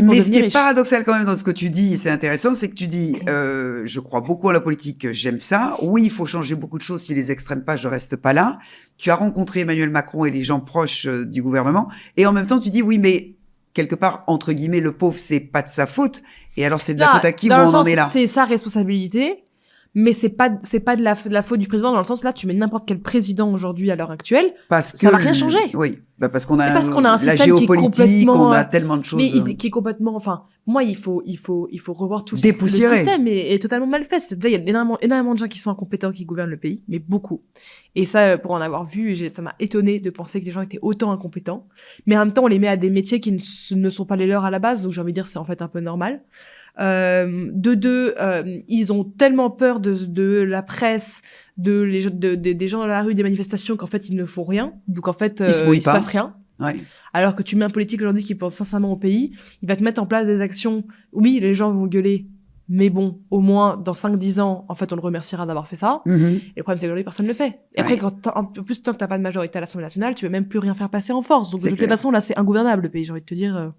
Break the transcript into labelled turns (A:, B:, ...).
A: pour
B: Mais ce qui
A: devenir
B: est
A: riche.
B: paradoxal quand même dans ce que tu dis, c'est intéressant, c'est que tu dis, je crois beaucoup à la politique, j'aime ça. Oui, il faut changer beaucoup de choses. Si les extrêmes pas, je reste pas là. Tu as rencontré Emmanuel Macron et les gens proches du gouvernement. Et en même temps, tu dis, oui, mais quelque part, entre guillemets, le pauvre, c'est pas de sa faute. Et alors, c'est de la faute à qui où
A: Dans
B: on
A: le
B: en
A: sens,
B: est là?
A: c'est sa responsabilité, mais c'est pas de la faute du président, dans le sens là, tu mets n'importe quel président aujourd'hui à l'heure actuelle,
B: Parce
A: ça
B: que,
A: va rien changer.
B: oui, bah parce qu'on
A: Et
B: a
A: parce qu'on a un
B: la
A: système qui est
B: géopolitique, on
A: complètement,
B: a tellement de choses
A: qui est complètement, enfin, moi, il faut revoir tout le
B: dépoussiérées.
A: système est totalement mal fait. Déjà, il y a énormément de gens qui sont incompétents qui gouvernent le pays, mais beaucoup. Et ça, pour en avoir vu, ça m'a étonné de penser que les gens étaient autant incompétents. Mais en même temps, on les met à des métiers qui ne sont pas les leurs à la base, donc j'ai envie de dire, c'est en fait un peu normal. Ils ont tellement peur de la presse, des gens dans la rue, des manifestations, qu'en fait, ils ne font rien. Donc, en fait,
B: Ils se mouillent
A: il se
B: pas.
A: passe rien.
B: Ouais.
A: Alors que tu mets un politique aujourd'hui qui pense sincèrement au pays, il va te mettre en place des actions. Oui, les gens vont gueuler, mais bon, au moins, dans 5-10 ans, en fait, on le remerciera d'avoir fait ça.
B: Mhm.
A: Et le problème, c'est qu'aujourd'hui, personne ne le fait. Et
B: Ouais.
A: après, en plus, tant que t'as pas de majorité à l'Assemblée nationale, tu peux même plus rien faire passer en force. Donc,
B: C'est
A: de toute
B: clair.
A: façon, là, c'est ingouvernable, le pays, j'ai envie de te dire.